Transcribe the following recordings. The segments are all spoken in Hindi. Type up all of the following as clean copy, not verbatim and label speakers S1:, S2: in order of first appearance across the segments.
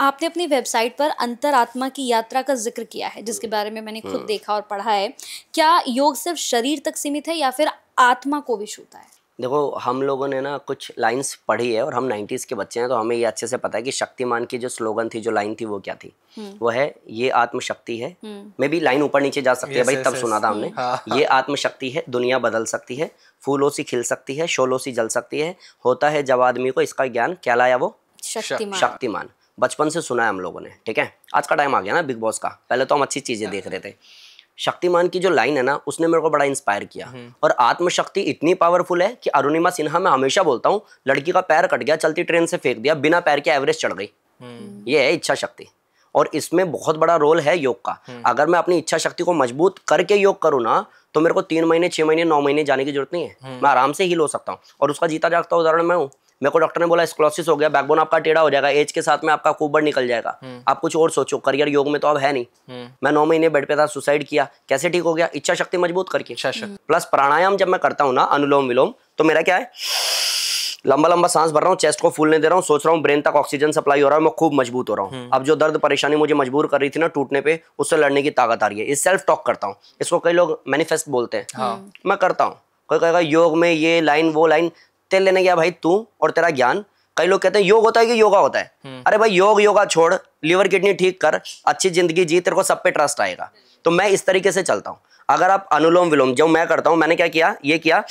S1: आपने अपनी वेबसाइट पर अंतरात्मा की यात्रा का जिक्र किया है, जिसके बारे में मैंने खुद देखा और पढ़ा है। क्या योग सिर्फ शरीर तक सीमित है या फिर आत्मा को भी छूता है?
S2: देखो, हम लोगों ने ना कुछ लाइंस पढ़ी है और हम 90s के बच्चे हैं, तो हमें ये अच्छे से पता है कि शक्तिमान की जो स्लोगन थी, जो लाइन थी, वो क्या थी। वो है, ये आत्मशक्ति है। मे भी लाइन ऊपर नीचे जा सकती है भाई, तब सुना था हमने। ये आत्मशक्ति है, दुनिया बदल सकती है, फूलों सी खिल सकती है, शोलों सी जल सकती है, होता है जब आदमी को इसका ज्ञान। क्या लाया वो? शक्तिमान। बचपन से सुना है हम लोगों ने, ठीक है। आज का टाइम आ गया ना बिग बॉस का, पहले तो हम अच्छी चीजें देख रहे थे। शक्तिमान की जो लाइन है ना, उसने मेरे को बड़ा इंस्पायर किया। और आत्मशक्ति इतनी पावरफुल है कि अरुणिमा सिन्हा, मैं हमेशा बोलता हूँ, लड़की का पैर कट गया, चलती ट्रेन से फेंक दिया, बिना पैर के एवरेस्ट चढ़ गई। ये है इच्छा शक्ति। और इसमें बहुत बड़ा रोल है योग का। अगर मैं अपनी इच्छा शक्ति को मजबूत करके योग करूँ ना, तो मेरे को 3 महीने, 6 महीने, 9 महीने जाने की जरूरत नहीं है। मैं आराम से हील हो सकता हूँ। और उसका जीता जागता उदाहरण मैं हूँ। मेरे को डॉक्टर ने बोला स्क्लोसिस हो गया, बैकबोन आपका टेढ़ा हो जाएगा, एज के साथ में आपका कुबर निकल जाएगा, आप कुछ और सोचो, करियर योग में तो अब है नहीं। मैं 9 महीने बेड पे था, सुसाइड किया। कैसे ठीक हो गया? इच्छा शक्ति मजबूत करके। प्लस प्राणायाम जब मैं करता हूँ ना, अनुलोम विलोम, तो मेरा क्या है, लंबा लंबा सांस भर रहा हूँ, चेस्ट को फूलने दे रहा हूँ, सोच रहा हूँ ब्रेन तक ऑक्सीजन सप्लाई हो रहा है, मैं खूब मजबूत हो रहा हूँ। अब जो दर्द परेशानी मुझे मजबूर कर रही थी ना टूटने पे, उससे लड़ने की ताकत आ रही है। इस सेल्फ टॉक करता हूँ, इसको कई लोग मैनिफेस्ट बोलते हैं। मैं करता हूँ। कोई कहेगा योग में ये लाइन वो लाइन, तेल लेने गया भाई तू और तेरा ज्ञान। कई लोग कहते हैं योग होता है कि योगा होता है। अरे भाई, योग योगा छोड़, लिवर किडनी ठीक कर, अच्छी जिंदगी जी, तेरे को सब पे ट्रस्ट आएगा। तो मैं इस तरीके से चलता हूँ। अगर आप अनुलोम विलोम जो मैं करता हूँ, मैंने क्या किया, ये किया,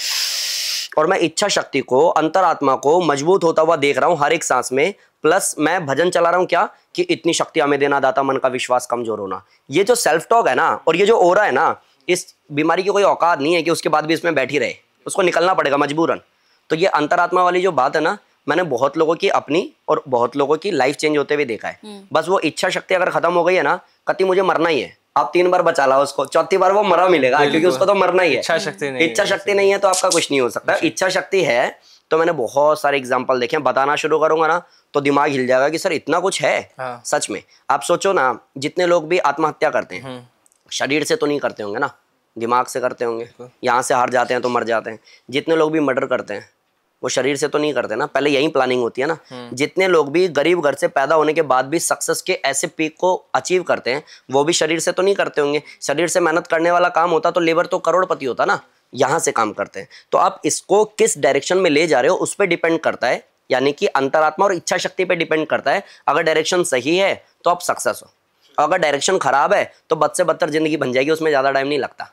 S2: और मैं इच्छा शक्ति को, अंतरात्मा को मजबूत होता हुआ देख रहा हूँ हर एक सांस में। प्लस मैं भजन चला रहा हूँ, क्या कि इतनी शक्ति हमें देना दाता, मन का विश्वास कमजोर होना। ये जो सेल्फ टॉक है ना, और ये जो ओरा है ना, इस बीमारी की कोई औकात नहीं है कि उसके बाद भी इसमें बैठी रहे, उसको निकलना पड़ेगा मजबूरन। तो ये अंतरात्मा वाली जो बात है ना, मैंने बहुत लोगों की अपनी और बहुत लोगों की लाइफ चेंज होते हुए देखा है। बस वो इच्छा शक्ति अगर खत्म हो गई है ना, कति मुझे मरना ही है, आप 3 बार बचा ला उसको, चौथी बार वो मरा मिलेगा, क्योंकि उसको तो मरना ही है। इच्छा शक्ति नहीं है तो आपका कुछ नहीं हो सकता। इच्छा शक्ति है तो मैंने बहुत सारे एग्जांपल देखे हैं। बताना शुरू करूंगा ना तो दिमाग हिल जाएगा कि सर इतना कुछ है। सच में आप सोचो ना, जितने लोग भी आत्महत्या करते हैं, शरीर से तो नहीं करते होंगे ना, दिमाग से करते होंगे। यहाँ से हार जाते हैं तो मर जाते हैं। जितने लोग भी मर्डर करते हैं, वो शरीर से तो नहीं करते ना, पहले यही प्लानिंग होती है ना। जितने लोग भी गरीब घर से पैदा होने के बाद भी सक्सेस के ऐसे पीक को अचीव करते हैं, वो भी शरीर से तो नहीं करते होंगे। शरीर से मेहनत करने वाला काम होता तो लेबर तो करोड़पति होता ना, यहाँ से काम करते हैं। तो आप इसको किस डायरेक्शन में ले जा रहे हो, उस पर डिपेंड करता है। यानी कि अंतरात्मा और इच्छा शक्ति पे डिपेंड करता है। अगर डायरेक्शन सही है तो आप सक्सेस हो, अगर डायरेक्शन खराब है तो बद से बदतर जिंदगी बन जाएगी, उसमें ज्यादा टाइम नहीं लगता।